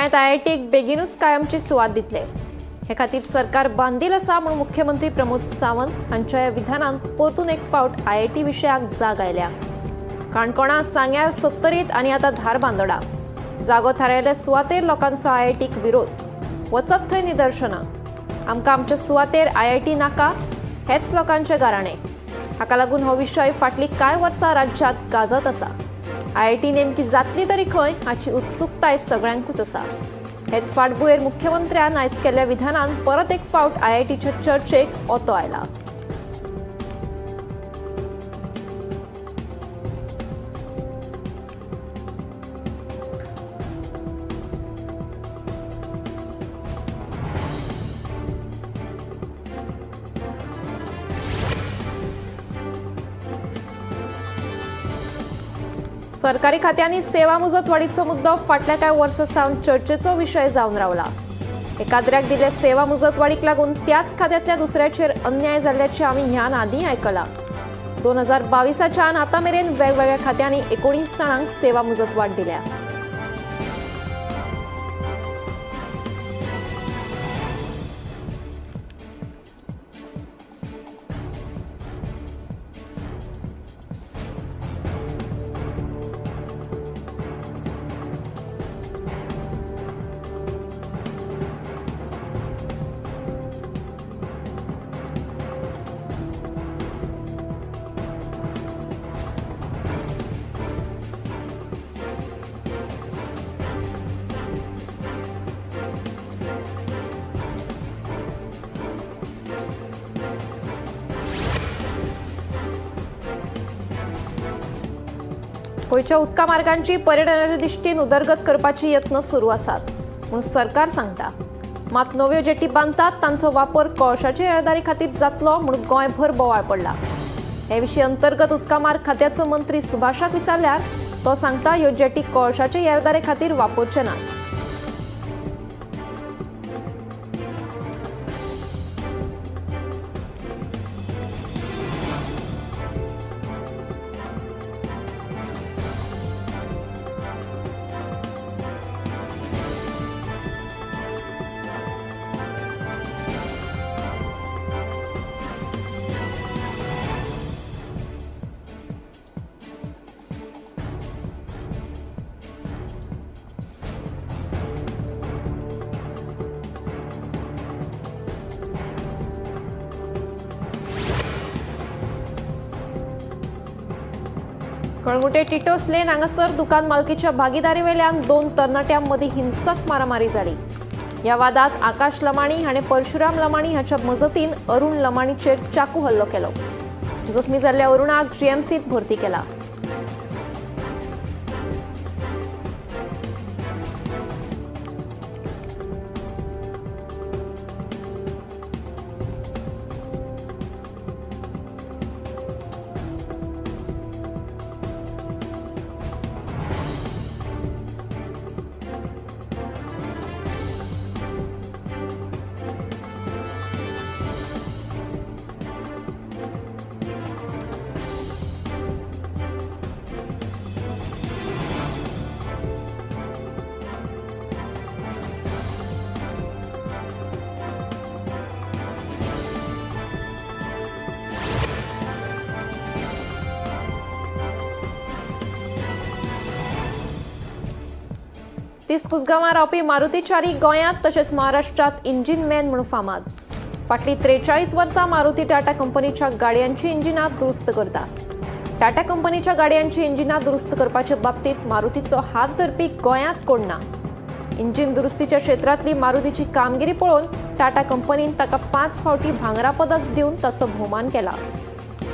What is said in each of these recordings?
गोंयांत आयआयटीक बेगीनूच कायमची सुवात दितले हे खातीर सरकार बांदील आसा म्हूण मुख्यमंत्री प्रमोद सावंत हांच्या ह्या विधानान परतून एक फावट आयआयटी विशयाक जाग आयल्या। काणकोणा, सांग्यार, सत्तरीत आनी आतां धारबांदोडा जागो थारायल्ल्या सुवातेर लोकांचो आयआयटीक विरोध। वचत थंय निदर्शनां। आमकां आमच्या सुवातेर आयआयटी नाका हेच लोकांचे गाराणे। हाका लागून हो विशय फाटलीं कांय वर्सां राज्यांत गाजत आसा। आयआयटी नेमकी जातली तरी खंय हाची उत्सुकताय सगळ्यांकूच आसा। हेच फाटभुंयेर मुख्यमंत्र्यान आयज केल्ल्या विधानान परत एक फावट आयआयटीच्या चर्चेक ओतो आयला। सरकारी खात्यांनी सेवा मुजत वाडीचो मुद्दो फाटल्या कांय वर्सां सावन चर्चेचो विशय जावन रावला। एकाद्र्याक दिल्ल्या सेवा मुजत वाडीक लागून त्याच खात्यांतल्या दुसऱ्याचेर अन्याय जाल्ल्याचें आमी ह्या आदीं आयकलां। 2022च्यान आतां मेरेन वेगवेगळ्या खात्यांनी 19 जाणांक सेवा मुजत वाड दिल्या। गोंयच्या उदका मार्गांची पर्यटनाच्या दिश्टीन उदरगत करपाचे यत्न सुरू आसात म्हूण सरकार सांगता। मात नव्यो जेटी बांदतात तांचो वापर कोळशाचे येरादारी खातीर जातलो म्हूण गोंयभर बोवाळ पडला। हे विशीं अंतर्गत उदका मार्ग खात्याचो मंत्री सुभाषाक विचारल्यार तो सांगता ह्यो जेटी कोळशाचे येरादारी खातीर वापरचे नात। कळंगुटे टिटोस लेन हांगासर दुकान मालकीच्या भागीदारी वेल्यान 2 तरणाट्यांमदीं हिंसक मारामारी जाली। ह्या वादांत आकाश लमाणी हाणें परशुराम लमाणी हाच्या मजतीन अरुण लमाणीचेर चाकू हल्लो केलो। जखमी जाल्ल्या अरुणाक जीएमसीत भरती केला। तीस कुसगांवां रावपी मारुती च्यारी गोंयांत तशेंच महाराष्ट्रांत इंजिन मॅन म्हणून फामाद। फाटलीं 43 वर्सां मारुती टाटा कंपनीच्या गाडयांची इंजिनां दुरुस्त करता। टाटा कंपनीच्या गाडयांची इंजिनां दुरुस्त करपाचे बाबतींत मारुतीचो हात धरपी गोंयांत कोण ना। इंजिन दुरुस्तीच्या क्षेत्रांतली मारुतीची कामगिरी पळोवन टाटा कंपनीन ताका 5 फावटी भांगरा पदक दिवन ताचो भोवमान केला।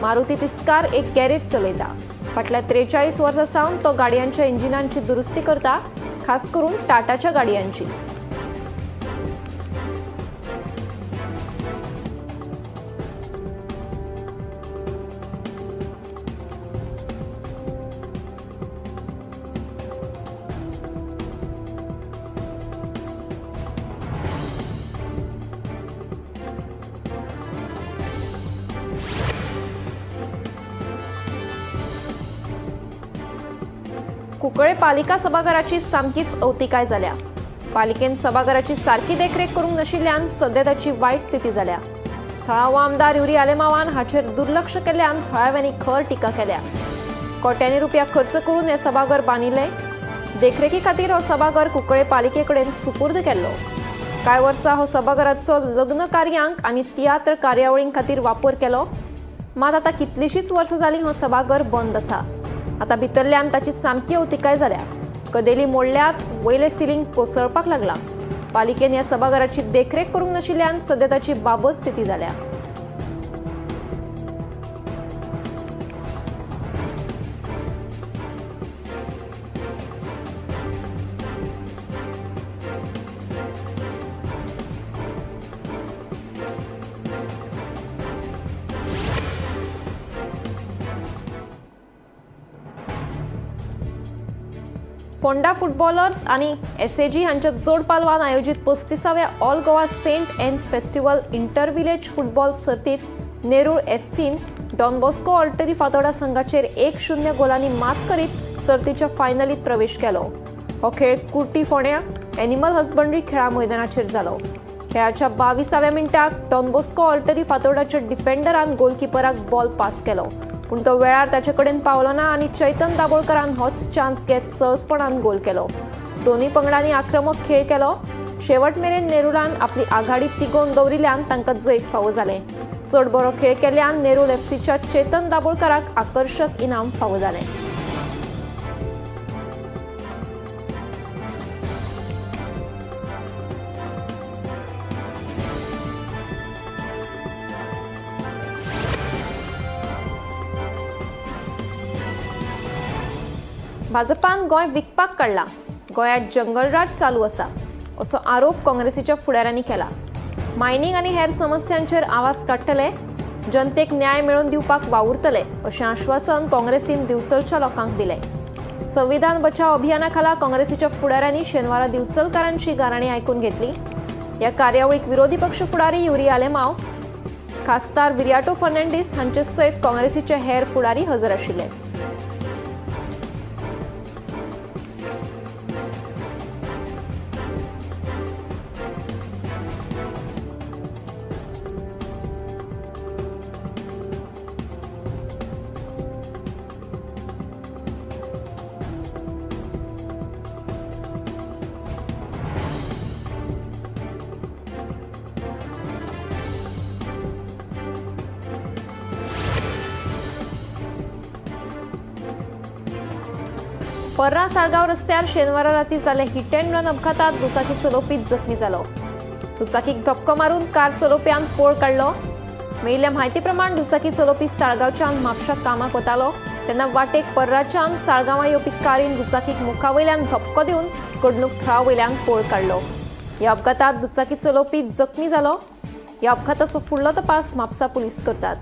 मारुती तिस्कार एक गॅरेज चलयता। फाटल्या 43 वर्सां सावन तो गाडयांच्या इंजिनांची दुरुस्ती करता, खास करून टाटाच्या गाडयांची। कुंकळे पालिका सभाघराची सामकीच अवतिकाय जाल्या। पालिकेन सभाघराची सारकी देखरेख करूंक नाशिल्ल्यान सध्या ताची वायट स्थिती जाल्या। थळावो आमदार युरी आलेमावान हाचेर दुर्लक्ष केल्ल्यान थळाव्यांनी खर टिका केल्या। कोट्यांनी रुपया खर्च करून हे सभाघर बांदिल्लें। देखरेखी खातीर हो सभाघर कुंकळे पालिके कडेन सुपूर्द केल्लो। कांय वर्सां हो सभाघराचो लग्न कार्यांक आनी तियात्र कार्यावळीं खातीर वापर केलो, मात आतां कितलींशींच वर्सां जालीं हो सभाघर बंद आसा। आतां भितरल्यान ताची सामकी अवतिकाय जाल्या। कदेली मोडल्यात, वयले सिलींग कोसळपाक लागला। पालिकेन ह्या सभाघराची देखरेख करूंक नाशिल्ल्यान सध्या ताची बाबत स्थिती जाल्या। फोंडा फुटबॉलर्स आणि एसएजी हांच्या जोड पालवान आयोजित 35व्या all Goa saint Anne's festival inter village football सर्तीत नेरूळ एससीन डॉन बॉस्को ऑर्टरी फातोर्डा संघाचेर 1-0 गोलांनी मात करीत सर्तीच्या फायनलीत प्रवेश केलो। हो खेळ कुर्टी फोंड्या एनिमल हजबंड्री खेळा मैदानाचेर जालो। खेळाच्या 22व्या मिनटाक डॉन बॉस्को ऑर्टरी फातोर्डाच्या डिफेंडरान गोलकीपराक बॉल पास केलो, पूण तो वेळार ताचे कडेन पावलो ना आनी चैतन दाबोळकरान होच चान्स घेत सहजपणान गोल केलो। दोन्ही पंगडांनी आक्रमक खेळ केलो। शेवट मेरेन नेरुलान आपली आघाडी तिगोवन दवरिल्ल्यान तांकां जैत फावो जालें। चड बरो खेळ केल्ल्यान नेरूळ एफसीच्या चेतन दाबोळकराक आकर्षक इनाम फावो जालें। भाजपान गोंय विकपाक काडला। गोंयांत जंगलराज चालू आसा असो आरोप काँग्रेसीच्या फुडाऱ्यांनी केला। मायनिंग आनी हेर समस्यांचेर आवाज काडटले, जनतेक न्याय मेळोवन दिवपाक वावुरतले अशें आश्वासन काँग्रेसीन दिवचलच्या लोकांक दिलें। संविधान बचाव अभियाना खाला काँग्रेसीच्या फुडाऱ्यांनी शेनवारा दिवचलकारांची गाराणी आयकून घेतली। ह्या कार्यावळीक विरोधी पक्ष फुडारी युरी आलेमाव, खासदार विरियाटो फर्नांडीस हांचे सयत काँग्रेसीचे हेर फुडारी हजर आशिल्ले। पर्रा साळगाव रस्त्यार शेनवारा राती जाल्ल्या हिट अँड रन अपघातात दुचाकी चलोवपी जखमी जालो। दुचाकीक धपको मारून कार चलोवप्यान पळ काडलो। मेळिल्ल्या म्हायती प्रमाण दुचाकी चलोवपी साळगांवच्यान म्हापशा कामाक वतालो तेन्ना वाटेक पर्राच्यान साळगांवां येवपी कारीन दुचाकीक मुखावयल्यान धपको दिवन घडणूक थळावयल्यान पळ काडलो। ह्या अपघातात दुचाकी चलोवपी जखमी जालो। ह्या अपघाताचो फुडलो तपास म्हापसा पुलीस करतात।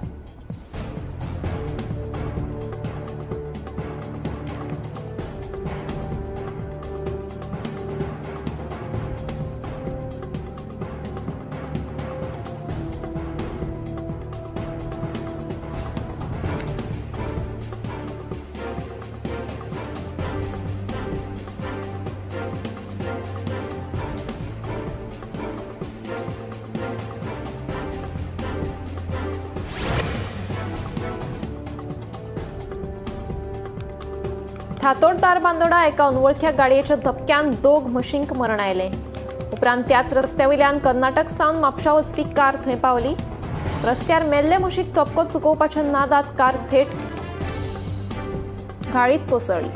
थातोड दारबांदोडा एका अनवळख्या गाडयेच्या धपक्यान दोग म्हशींक मरण आयलें। उपरांत त्याच रस्त्यावयल्यान कर्नाटक सावन म्हापशा वचपी कार थंय पावली। रस्त्यार मेल्ले म्हशीक धपको चुकोवपाच्या नादात कार थेट घाळीत कोसळ्ळी।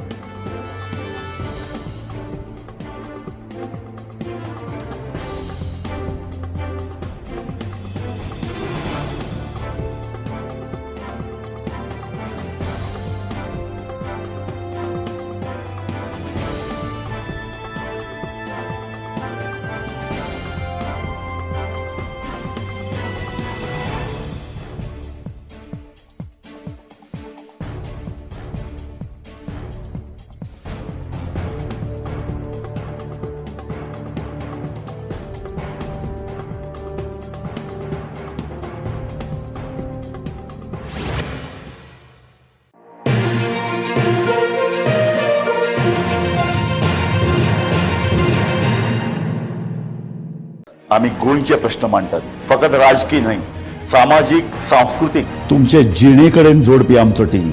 आम्ही गोंयचे प्रश्न मांडटात, फकत राजकीय न्हय, सामाजिक सांस्कृतिक. तुमचे जिणेकडेन जोडपी आमचो टीव्ही,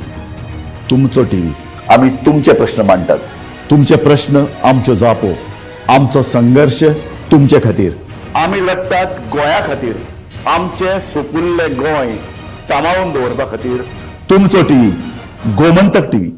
तुमचो टीव्ही. आम्ही तुमचे प्रश्न मांडटात. तुमचे प्रश्न आमच्यो जापो, आमचो संघर्ष तुमचे खातीर. आम्ही लढटात गोंया खातीर, आमचे सोपुल्ले गोंय सांबाळून दवरपा खातीर. तुमचो टीव्ही, गोमंतक टीव्ही.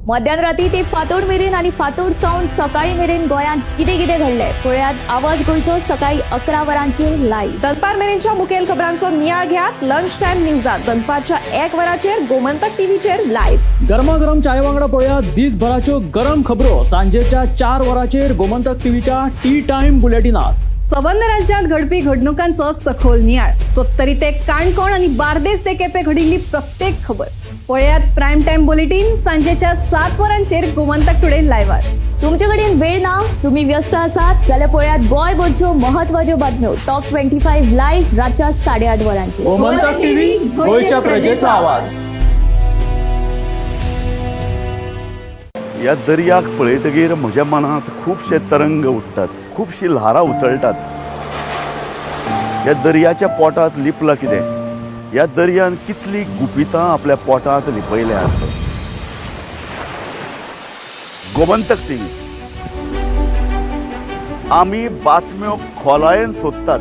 मध्यरात्री ते फातोड मेरेन आणि फातोड सावन सकाळी मेरेन गोंयांत कितें कितें घडलें पळयात आवाज गोंयचो सकाळी 11 वरांचेर लायव्ह. दनपार मेरेनच्या मुखेल खबरांचो नियाळ घेयात लंच टाइम न्यूजात दनपारच्या 1 वराचेर गोमंतक टीव्हीचेर लायव्ह. गरमागरम चाये वांगडा पळयात दीसभराच्यो गरम खबरो सांजेच्या 4 वरांचेर गोमंतक टीव्हीच्या टी टाइम बुलेटिनात. संबंध राज्यांत घडपी घडणुकांचो सखोल नियाळ, 70 ते काणकोण आणि बार्देस ते केपें घडिल्ली प्रत्येक खबर पळयात प्रायम टाइम बुलेटिन सांजेच्या 7 वरांचेर गोमंतक टुडे लायव्हार. तुमचे कडेन वेळ ना, तुम्ही व्यस्त आसात जाल्यार पळयात गोंयभरच्यो म्हत्वाच्यो बातम्यो टॉप 25 लायव्ह रातच्या 8:30 वरांचेर. गोमंतक टीव्ही, गोंयच्या प्रजेचा आवाज. ह्या दर्याक पळयतकीर म्हज्या मनांत खुबशे तरंग उठतात, खुबशी ल्हारां उसळटात. ह्या दर्याच्या पोटांत लिपलां कितें? ह्या दर्यान कितली गुपितां आपल्या पोटांत लिपयल्यात. गोमंतक टीव्ही, आमी बातम्यो खोलायेन सोदतात,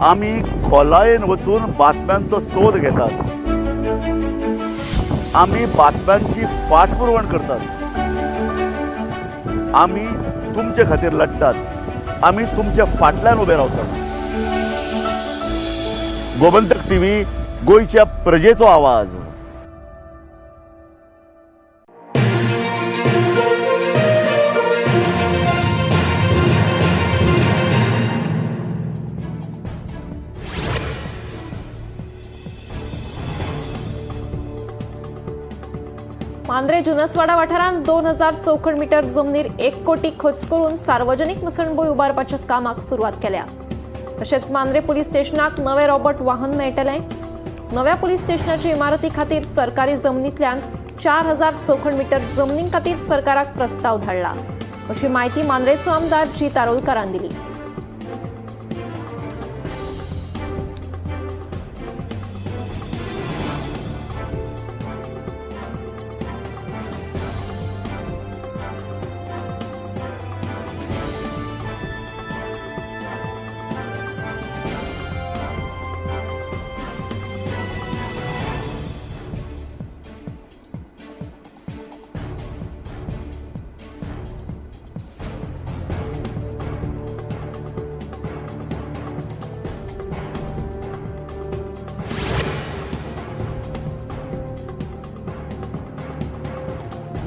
आमी खोलायेन वचून बातम्यांचो सोद घेतात, आमी बातम्यांची फाटपुरवण करतात, आमी तुमचे खातीर लढटात, आमी तुमच्या फाटल्यान उबे रावतात. गोमंतक टीव्ही, गोंयच्या प्रजेचो आवाज. मांद्रे जुनसवाडा वाठारांत 2000 चौखण मीटर जमनीर 1 कोटी खर्च करून सार्वजनीक मसणबोय उबारपाच्या कामाक सुरवात केल्या. तशेंच मांद्रे पुलीस स्टेशनाक नवे रोबोट वाहन मेळटलें. नव्या पुलीस स्टेशनाची इमारती खातीर सरकारी जमनींतल्यान 4000 चौखण मीटर जमनीं खातीर सरकाराक प्रस्ताव धाडला, अशी माहिती मांद्रेचो आमदार जी तारोलकारान दिली.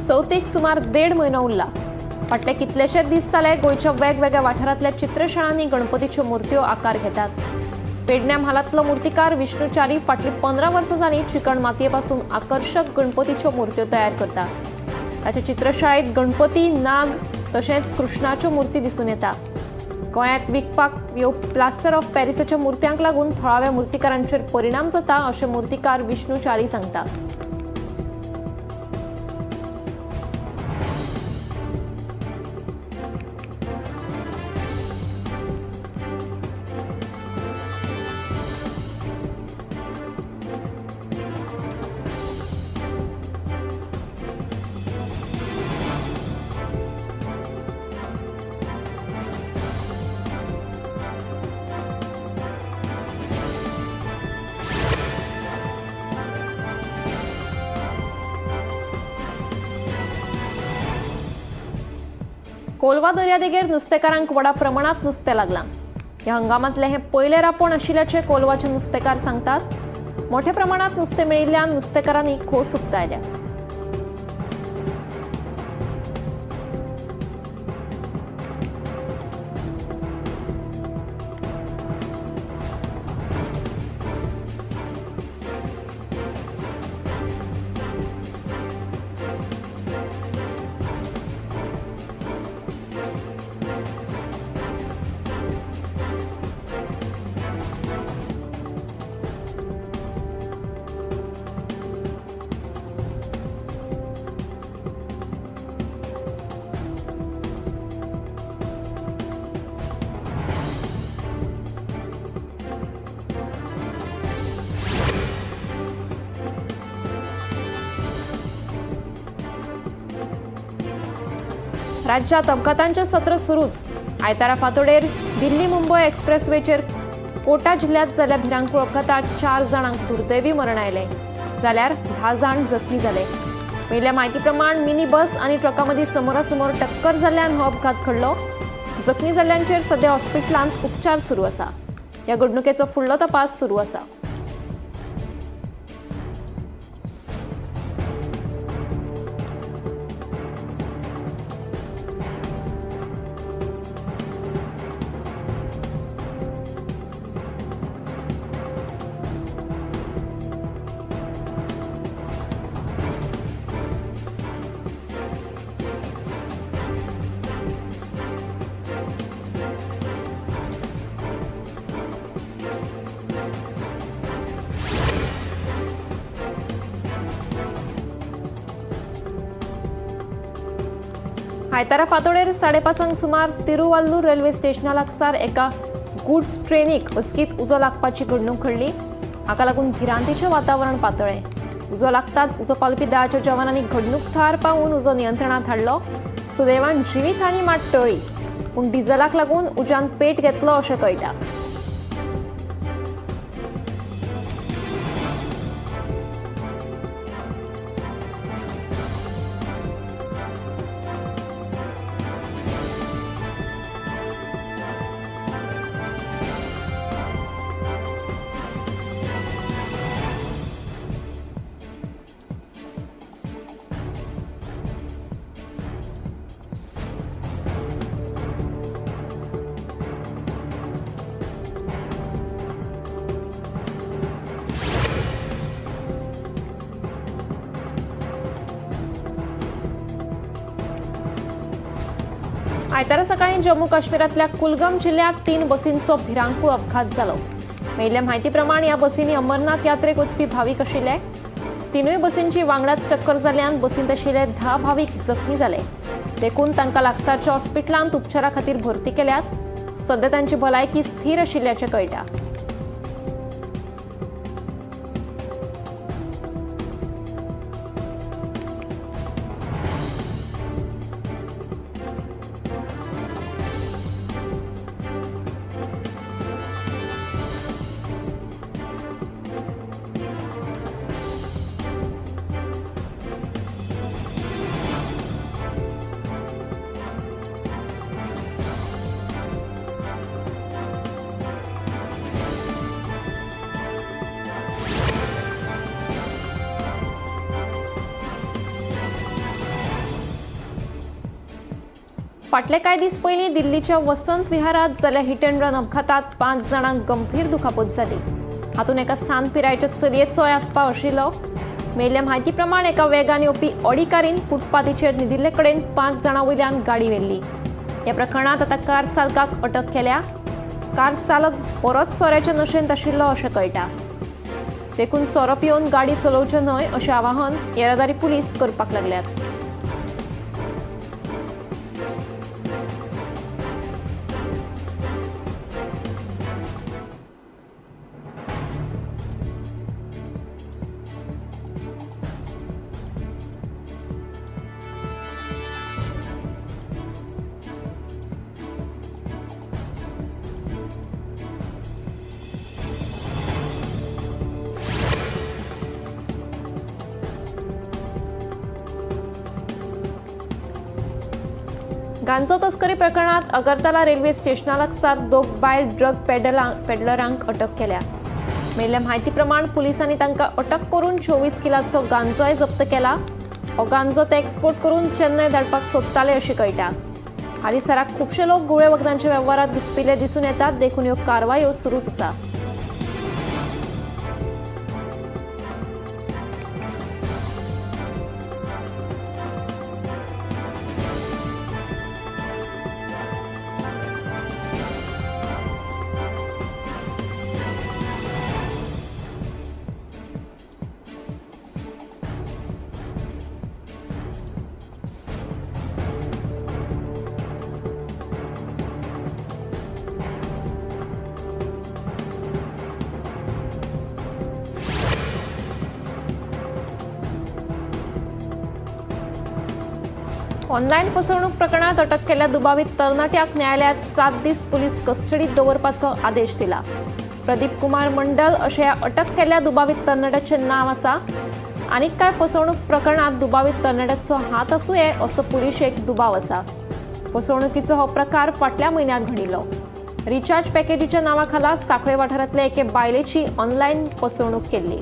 चवथीक सुमार 1.5 म्हयनो उरला. फाटले कितलेशेच दीस जाले गोंयच्या वेगवेगळ्या वाठारांतल्या चित्रशाळांनी गणपतीच्यो मूर्त्यो आकार घेतात. पेडण्या म्हालांतलो मूर्तिकार विष्णुचारी फाटलीं 15 वर्सां जालीं चिकण मातयेपासून आकर्षक गणपतीच्यो मूर्त्यो तयार करता. ताचे चित्रशाळेंत गणपती, नाग तशेंच कृष्णाच्यो मूर्ती दिसून येता. गोंयांत विकपाक येवपी प्लास्टर ऑफ पॅरिसाच्या मूर्त्यांक लागून थळाव्या मूर्तिकारांचेर परिणाम जाता अशें मूर्तिकार विष्णुचारी सांगता. कोलवा दर्यादेगेर नुस्तेकारांक व्हडा प्रमाणात नुस्तें लागलां. ह्या हंगामांतले हे पयले रापण आशिल्ल्याचे कोलवाचे नुस्तेकार सांगतात. मोठ्या प्रमाणात नुस्तें मेळिल्ल्यान नुस्तेकारांनी खोस उक्तायल्या. राज्यात अपघातांचे सत्र सुरूच. आयतारा फांतोडेर दिल्ली मुंबय एक्सप्रेसवेचेर कोटा जिल्ह्यात जाल्ल्या भिरांकूळ अपघातात 4 जाणांक दुर्दैवी मरण आयले, जाल्यार 10 जाण जखमी जाले. मेळिल्ल्या म्हायती प्रमाण मिनी बस आनी ट्रकामदी समोरासमोर टक्कर जाल्ल्यान हो अपघात घडलो. जखमी जाल्ल्यांचेर सध्या हॉस्पिटलांत उपचार सुरू आसा. ह्या घडणुकेचो फुडलो तपास सुरू आसा. आयतारा फांतोडेर 5:30 सुमार तिरुवल्लूर रेल्वे स्टेशना लागसार एका गुड्स ट्रेनीक अचकीत उजो लागपाची घडणूक घडली. हाका लागून भिरांतीचें वातावरण पातळ्ळें. उजो लागताच उजो पावलपी दळाच्या जवानांनी घडणूक थळार पावून उजो नियंत्रणांत हाडलो. सुदैवान जिवीतहानी मात टळ्ळी, पूण डिझेलाक लागून उज्यान पेट घेतलो अशें कळटा. आयतारा सकाळी जम्मू काश्मीरातल्या कुलगम जिल्ह्यात 3 बसींचो भिरांकूळ अपघात जालो. मेळिल्ल्या म्हायती प्रमाण ह्या बसींनी अमरनाथ यात्रेक वचपी भाविक आशिल्ले. 3 बसींची वांगडाच टक्कर जाल्ल्यान बसींत आशिल्ले 10 भाविक जखमी जाले. देखून तांकां लागसारच्या हॉस्पिटलांत उपचारा खातीर भरती केल्यात. सध्या तांची भलायकी स्थिर आशिल्ल्याचें कळटा. फाटले कांय दीस पयलीं दिल्लीच्या वसंत विहारात जाल्ल्या हिट अँड रन अपघातात 5 जाणांक गंभीर दुखापत जाली. हातूंत एका सांत पिरायेच्या चलयेचोय आस्पाव आशिल्लो. मेळिल्ल्या म्हायती प्रमाण एका वेगान येवपी ऑडी कारीन फुटपाथीचेर न्हिदिल्ले कडेन 5 जाणां वयल्यान गाडी व्हेल्ली. ह्या प्रकरणात आतां कार चालकाक अटक केल्या. कार चालक बरोच सोऱ्याच्या नशेंत आशिल्लो अशें कळटा. देखून सोरो पिवन गाडी चलोवचें न्हय अशें आवाहन येरादारी पुलीस करपाक लागल्यात. गांजो तस्करी प्रकरणात अगरतला रेल्वे स्टेशना लागसार 2 बायल ड्रग पेडलरांक अटक केल्या. मेळिल्ल्या म्हायती प्रमाण पुलिसांनी तांकां अटक करून 24 किलाचो गांजोय जप्त केला. हो गांजो ते एक्सपोर्ट करून चेन्नय धाडपाक सोदताले अशी कळटा. हालीसराक खुबशे लोक गुळे वखदांच्या वेव्हारात घुस्पिल्ले दिसून येतात. देखून ह्यो कारवायो सुरूच आसा. ऑनलाईन फसवणूक प्रकरणात अटक केल्या दुबावित तरणाट्याक न्यायालयात 7 दीस पुलीस कस्टडीत दवरपाचो आदेश दिला. प्रदीप कुमार मंडल अशा ह्या अटक केल्या दुबावित तरणाट्याचे नाव आसा. आनीक काय फसवणूक प्रकरणात दुबावित तरणाट्याचो हात आसूं येय असो पुलिशेक दुबाव आसा. फसवणुकीचो हो प्रकार फाटल्या म्हयन्यात घडिल्लो. रिचार्ज पॅकेजीच्या नांवाखाला सांखळे वाठारांतले एके बायलेची ऑनलायन फसवणूक केल्ली.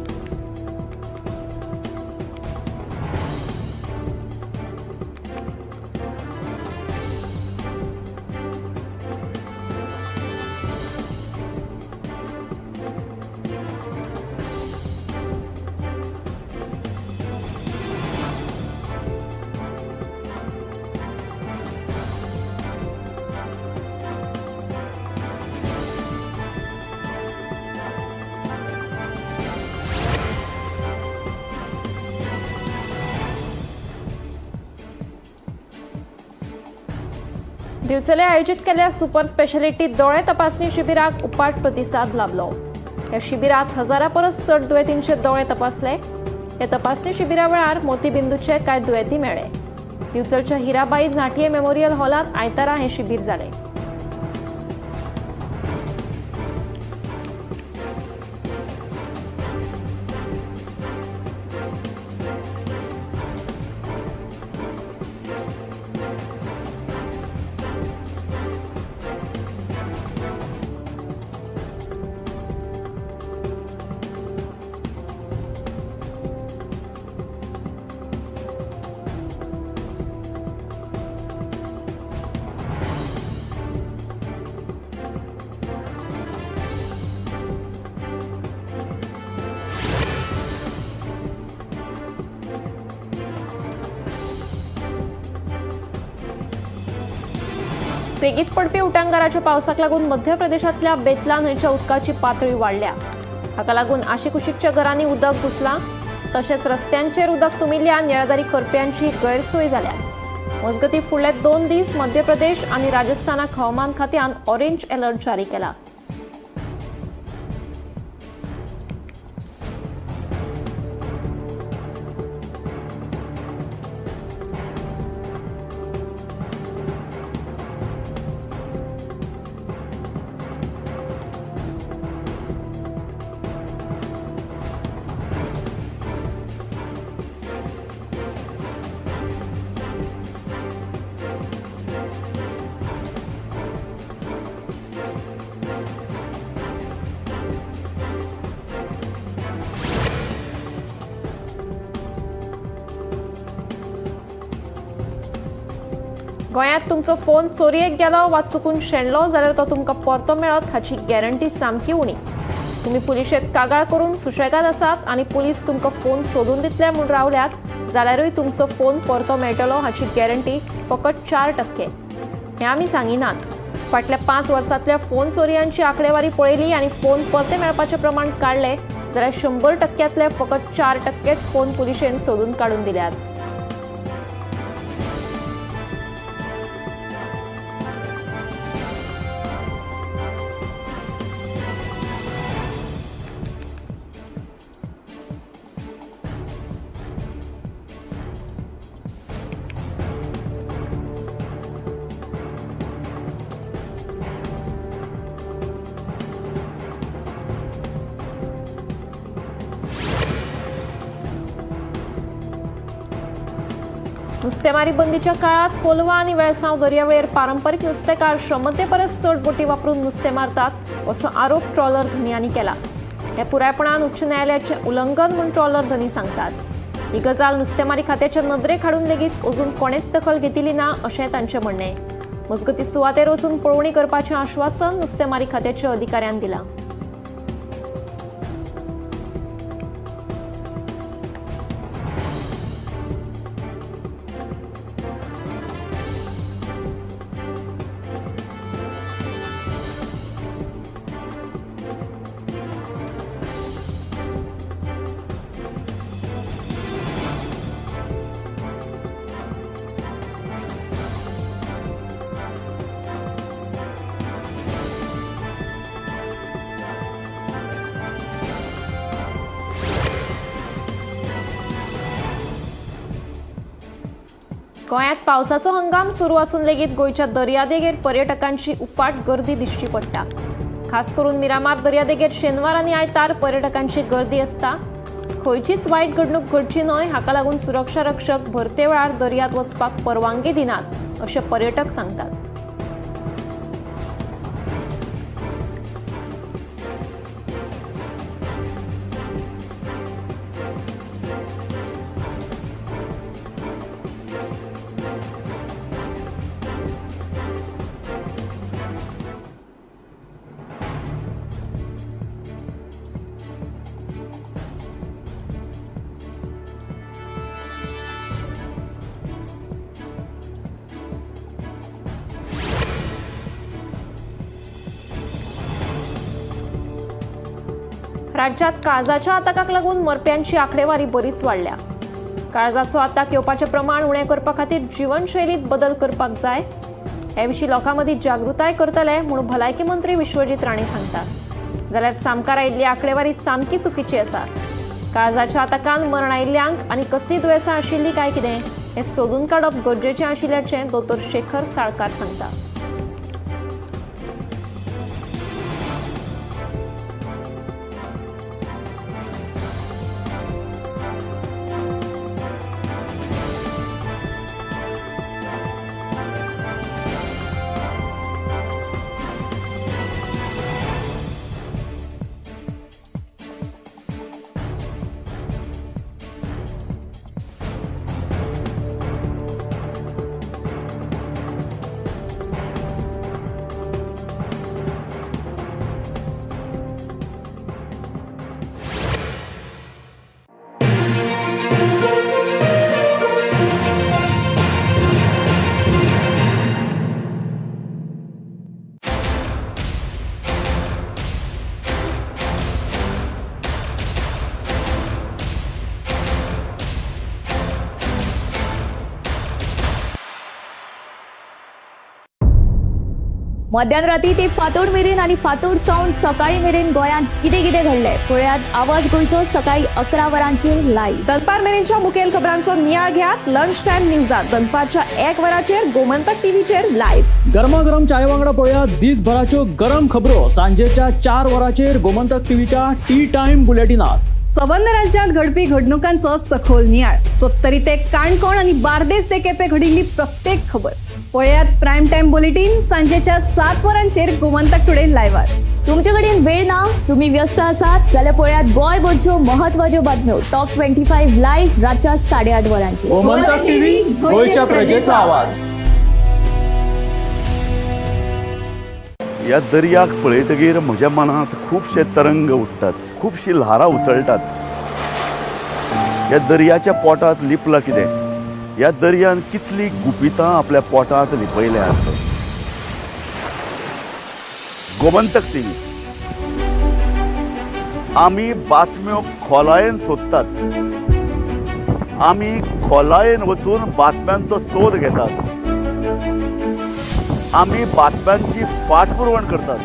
दिवचले आयोजित केल्या सुपर स्पेशालिटी दोळे तपासणी शिबिराक उपाट प्रतिसाद लाभलो. या शिबिरात 1000 परस चड दुयेंतींचे दोळे तपासले. या तपासणी शिबिरा वेळार मोतीबिंदूचे कांय दुयेंती मेळ्ळे. दिवचलच्या हिराबाई झांटये मेमोरियल हॉलात आयतारा हे शिबीर जाले. सेगीत पडपी उटंगाराच्या पावसाक लागून मध्य प्रदेशातल्या बेतला न्हंयच्या उदकाची पातळी वाडल्या. हाका लागून आशिकुशीकच्या घरांनी उदक घुसलां. तशेंच रस्त्यांचेर उदक तुंबिल्ल्यान येरादारी करप्यांची गैरसोय जाल्या. मजगतीं फुडले 2 दीस मध्य प्रदेश आनी राजस्थानाक हवामान खात्यान ऑरेंज अलर्ट जारी केला. गोंयांत तुमचो फोन चोरयेक गेलो वा चुकून शेणलो जाल्यार तो तुमकां परतो मेळत हाची गॅरंटी सामकी उणी. तुमी पुलिशेंत कागाळ करून सुशेगाद आसात आनी पुलीस तुमकां फोन सोदून दितले म्हूण रावल्यात जाल्यारूय तुमचो फोन परतो मेळटलो हाची गॅरंटी फकत 4%. हें आमी सांगिनात. फाटल्या 5 वर्सांतल्या फोन चोरयांची आंकडेवारी पळयली आनी फोन परते मेळपाचें प्रमाण काडलें जाल्यार 100%तले फकत 4%च फोन पुलिशेन सोदून काडून दिल्यात. नुस्तेमारी बंदीच्या काळात कोलवा आणि वेळसांव दर्यावेळेर पारंपरीक नुस्तेकार 100 परस चड बोटी वापरून नुस्तें मारतात असो आरोप ट्रॉलर धन्यांनी केला. हे पुरायपणान उच्च न्यायालयाचें उल्लंघन म्हूण ट्रॉलर धनी सांगतात. ही गजाल नुस्तेमारी खात्याच्या नदरेक हाडून लेगीत अजून कोणेच दखल घेतिल्ली ना अशें तांचें म्हणणें. मजगतीं सुवातेर वचून पळोवणी करपाचें आश्वासन नुस्तेमारी खात्याच्या अधिकाऱ्यान दिलां. गोंयांत पावसाचो हंगाम सुरू असून लेगीत गोंयच्या दर्यादेगेर पर्यटकांची उपाट गर्दी दिश्टी पडटा. खास करून मिरामार दर्यादेगेर शेनवार आनी आयतार पर्यटकांची गर्दी आसता. खंयचीच वायट घडणूक घडची न्हय हाका लागून सुरक्षा रक्षक भरते वेळार दर्यांत वचपाक परवानगी दिनात अशें पर्यटक सांगतात. राज्यात काळजाच्या आताकाक लागून मरप्यांची आंकडेवारी बरीच वाडल्या. काळजाचो आताक येवपाचें प्रमाण उणें करपा खातीर जीवनशैलीत बदल करपाक जाय. हे विशीं लोकां मदीं जागृताय करतले म्हूण भलायकी मंत्री विश्वजीत राणे सांगतात. जाल्यार सामकार आयिल्ली आंकडेवारी सामकी चुकीची आसा. काळजाच्या आताकान मरण आयिल्ल्यांक आनी कसलीय दुयेंसां आशिल्ली काय कितें हें सोदून काडप गरजेचें आशिल्ल्याचें दोतोर शेखर साळकार सांगता. मध्यानराती ते फातोड मेरेन आणि फातोड सावन सकाळी मेरेन गोंयांत कितें कितें घडलें पळयात आवाज गोंयचो सकाळी 11 वरांचेर लायव्ह. दनपार मेरेनच्या मुखेल खबरांचो नियाळ घेयात लंच टायम न्यूजात दनपारच्या 1 वराचेर गोमंतक टीव्हीचेर लायव्ह. गरमागरम चाय वांगडा पळयात दिसभराच्यो गरम खबरो सांजेच्या 4 वराचेर गोमंतक टीव्हीच्या टी टाइम बुलेटिनात. संबंध राज्यात घडपी घडणुकांचो सखोल नियाळ. 70 ते काणकोण आणि बार्देस ते केपें घडिल्ली प्रत्येक खबर पळयात प्रायम टाइम बुलेटिन सांजेच्या 7 वरांचेर गोमंतक टुडे लायव्हार. तुमचे कडेन वेळ ना, तुम्ही व्यस्त आसात जाल्यार पळयात गोंयभरच्यो महत्वाच्यो बातम्यो टॉप 25 लायव्ह रातच्या 8:30 वरांचेर. गोमंतक टीव्ही गोंयच्या प्रजेचो आवाज. ह्या दर्याक पळयतकीर म्हज्या मनांत खुबशे तरंग उठतात, खुबशीं ल्हारां उसळटात. ह्या दर्याच्या पोटांत लिपलां कितें? ह्या दर्यान कितलीं गुपितां आपल्या पोटांत लिपयल्यात. गोमंतक टीव्ही आमी बातम्यो खोलायेन सोदतात. आमी खोलायेन वचून बातम्यांचो सोद घेतात. आमी बातम्यांची फाटपुरवण करतात.